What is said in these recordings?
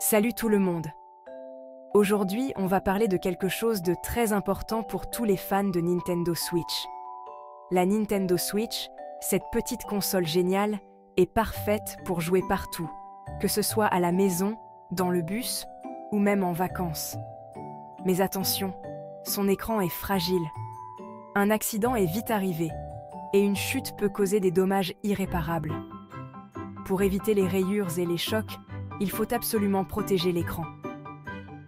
Salut tout le monde! Aujourd'hui, on va parler de quelque chose de très important pour tous les fans de Nintendo Switch. La Nintendo Switch, cette petite console géniale, est parfaite pour jouer partout, que ce soit à la maison, dans le bus ou même en vacances. Mais attention, son écran est fragile. Un accident est vite arrivé et une chute peut causer des dommages irréparables. Pour éviter les rayures et les chocs, il faut absolument protéger l'écran.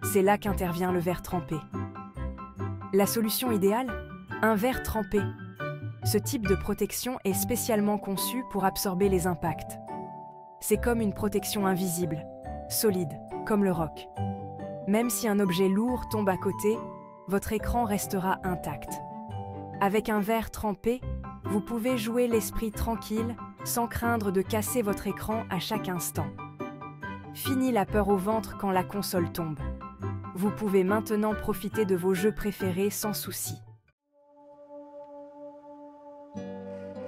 C'est là qu'intervient le verre trempé. La solution idéale? Un verre trempé. Ce type de protection est spécialement conçu pour absorber les impacts. C'est comme une protection invisible, solide, comme le roc. Même si un objet lourd tombe à côté, votre écran restera intact. Avec un verre trempé, vous pouvez jouer l'esprit tranquille, sans craindre de casser votre écran à chaque instant. Fini la peur au ventre quand la console tombe. Vous pouvez maintenant profiter de vos jeux préférés sans souci.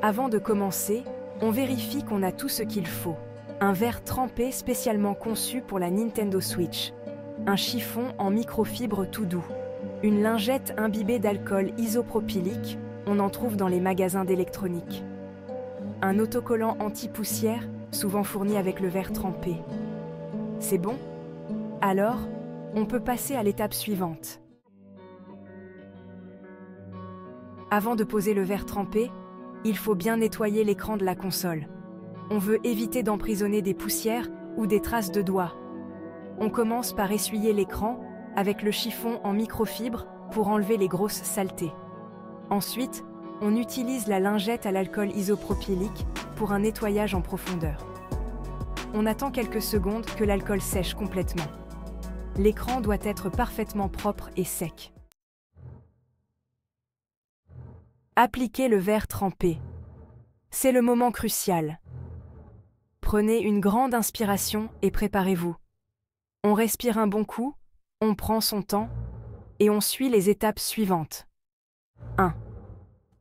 Avant de commencer, on vérifie qu'on a tout ce qu'il faut. Un verre trempé spécialement conçu pour la Nintendo Switch. Un chiffon en microfibre tout doux. Une lingette imbibée d'alcool isopropylique, on en trouve dans les magasins d'électronique. Un autocollant anti-poussière, souvent fourni avec le verre trempé. C'est bon? Alors, on peut passer à l'étape suivante. Avant de poser le verre trempé, il faut bien nettoyer l'écran de la console. On veut éviter d'emprisonner des poussières ou des traces de doigts. On commence par essuyer l'écran avec le chiffon en microfibre pour enlever les grosses saletés. Ensuite, on utilise la lingette à l'alcool isopropylique pour un nettoyage en profondeur. On attend quelques secondes que l'alcool sèche complètement. L'écran doit être parfaitement propre et sec. Appliquez le verre trempé. C'est le moment crucial. Prenez une grande inspiration et préparez-vous. On respire un bon coup, on prend son temps et on suit les étapes suivantes. 1.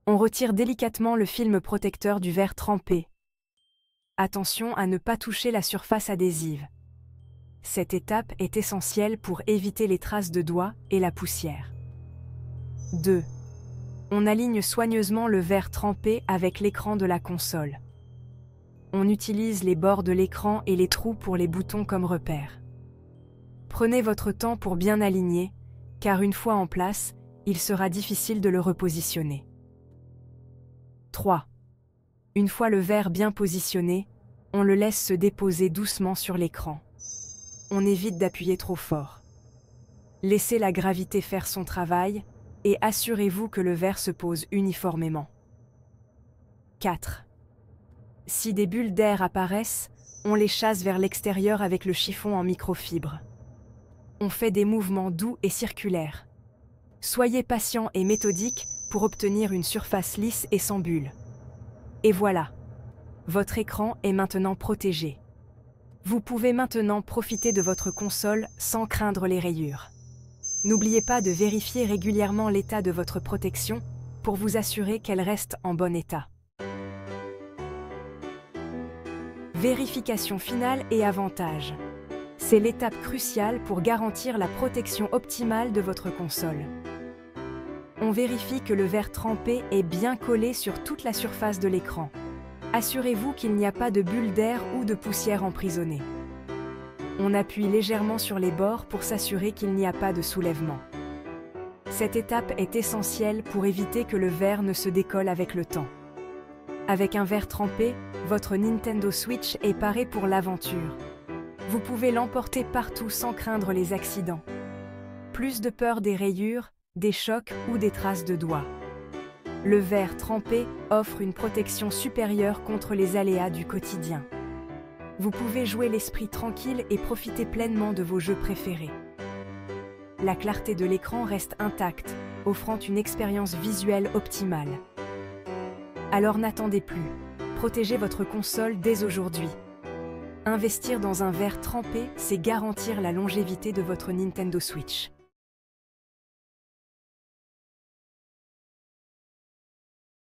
On retire délicatement le film protecteur du verre trempé. Attention à ne pas toucher la surface adhésive. Cette étape est essentielle pour éviter les traces de doigts et la poussière. 2. On aligne soigneusement le verre trempé avec l'écran de la console. On utilise les bords de l'écran et les trous pour les boutons comme repères. Prenez votre temps pour bien aligner, car une fois en place, il sera difficile de le repositionner. 3. Une fois le verre bien positionné, on le laisse se déposer doucement sur l'écran. On évite d'appuyer trop fort. Laissez la gravité faire son travail et assurez-vous que le verre se pose uniformément. 4. Si des bulles d'air apparaissent, on les chasse vers l'extérieur avec le chiffon en microfibre. On fait des mouvements doux et circulaires. Soyez patient et méthodique pour obtenir une surface lisse et sans bulles. Et voilà, votre écran est maintenant protégé. Vous pouvez maintenant profiter de votre console sans craindre les rayures. N'oubliez pas de vérifier régulièrement l'état de votre protection pour vous assurer qu'elle reste en bon état. Vérification finale et avantages. C'est l'étape cruciale pour garantir la protection optimale de votre console. On vérifie que le verre trempé est bien collé sur toute la surface de l'écran. Assurez-vous qu'il n'y a pas de bulles d'air ou de poussière emprisonnées. On appuie légèrement sur les bords pour s'assurer qu'il n'y a pas de soulèvement. Cette étape est essentielle pour éviter que le verre ne se décolle avec le temps. Avec un verre trempé, votre Nintendo Switch est paré pour l'aventure. Vous pouvez l'emporter partout sans craindre les accidents. Plus de peur des rayures, des chocs ou des traces de doigts. Le verre trempé offre une protection supérieure contre les aléas du quotidien. Vous pouvez jouer l'esprit tranquille et profiter pleinement de vos jeux préférés. La clarté de l'écran reste intacte, offrant une expérience visuelle optimale. Alors n'attendez plus, protégez votre console dès aujourd'hui. Investir dans un verre trempé, c'est garantir la longévité de votre Nintendo Switch.